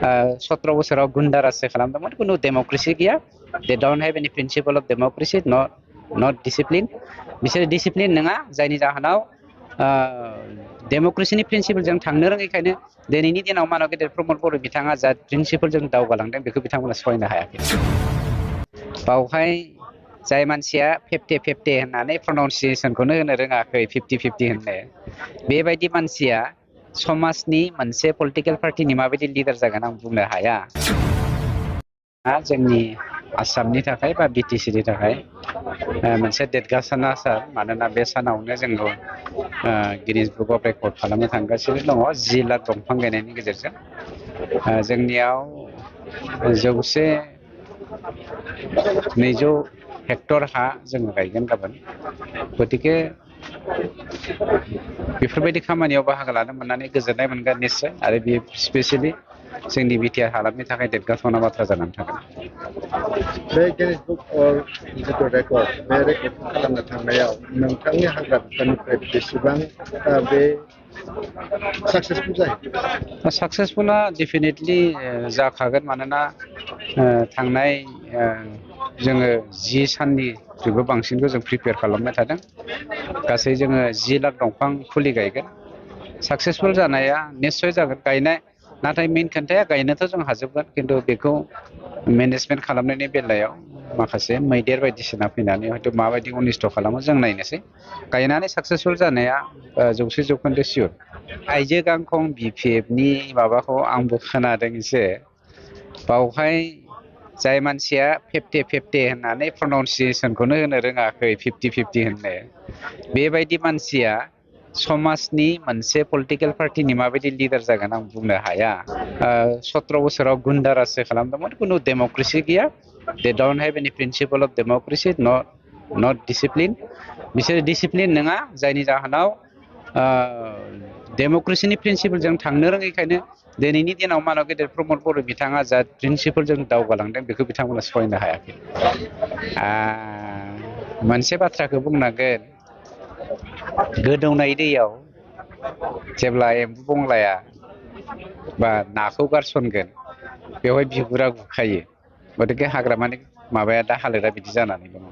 17 बोसोराव गुन्दारासो खालामदोंमोन कुनु डेम'क्रेसि गैया they don't have any principle of democracy not discipline बिसोर डिसिप्लिन नङा जायनि जाहोनाव डेम'क्रेसिनि प्रिन्सिपलजों थांनो रोङैखायनो दिनैनि दिनाव मानव गेदेर प्रमद बर' बिथाङा जा प्रिन्सिपलजों दावगालांदों बेखौ बिथांमोना सहायनो हायाखै बावहाय जाय मानसिया 50-50 होननानै प्रनाउन्सिएसनखौनो होनो रोङाखै 50-50 होननो बेबायदि मानसिया समाजनि मोनसे पलिटिकल पार्टिनि माबायदि लिडार जागोन आं बुंनो हाया जोंनि आसामनि थाखाय बा बिटिसिनि थाखाय मोनसे देरगासाना सान मानोना बे सानावनो जोङो गिनिज बुक अफ रेकर्ड खालामनो थांगासिनो दङ 10 लाख दंफां गायनायनि गेजेरजों जोंनियाव 200 हेक्टर हा जोङो गायगोन गाबोन गतिके बेफोरबायदि खामानियाव बाहागो लानो मोननानै गोजोननाय मोनगोन निश्चय आरो बे स्पेसियली जोंनि बिटिआर हालामनि थाखाय देरगाथावना बाथ्रा जानानै थागोन बे गिनिज बुक अफ जिथु रेकर्ड बे रेकर्ड खालामनो थांनायाव नोंथांनि हाग्रा बिफाननिफ्राय बेसेबां बे सक्सेसफुल जायो सक्सेसफुला डेफिनेटलि जाखागोन मानोना थांनाय जोङो 10 साननिख्रुइबो बांसिनखौ जों प्रिपेयार खालामबाय थादों गासै जोङो 10 लाख दंफां फुलि गायगोन सक्सेसफुल जानाया निश्चय जागोन गायनाय नाथाय मेन खोथाया गायनोथ' जों हाजोबगोन खिन्थु बेखौ मेनेजमेन्ट खालामनायनि बेलायाव माखासे मैदेर बायदिसिना फैनानै हयथ' माबायदि अनिस्थ' खालामो जों नायनोसै गायनानै सक्सेसफुल जानाया 100% सियर आइजो गांखं बिपिएफनि माबाखौ आंबो खोनादों एसे बावहाय जाय मानसिया 50-50 होननानै प्रनाउन्सिएसनखौनो होनो रोङाखै 50-50 होननो बेबायदि मानसिया समाजनि मोनसे पलिटिकल पार्टिनि माबायदि लिडार जागोन आं बुंनो हाया 17 बोसोराव गुन्दारासो खालामदोंमोन कुनु डेम'क्रेसि गैया they don't have any principle of democracy not discipline बिसोर डिसिप्लिन नङा जायनि जाहोनाव डेम'क्रेसिनि प्रिन्सिपलजों थांनो रोङैखायनो दिनैनि दिनाव मानव गेदेर प्रमद बर' बिथाङा जा प्रिन्सिपलजों दावगालांदों बेखौ बिथांमोना सहायनो हायाखै मोनसे बाथ्राखौ बुंनांगोन गोदौनाय दैयाव जेब्ला एम्बु बंलाया बा नाखौ गारसनगोन बेवहाय बिगुरा गुखायो गतिके हाग्रामानि माबाया दा हालोदा बिदि जानानै दङ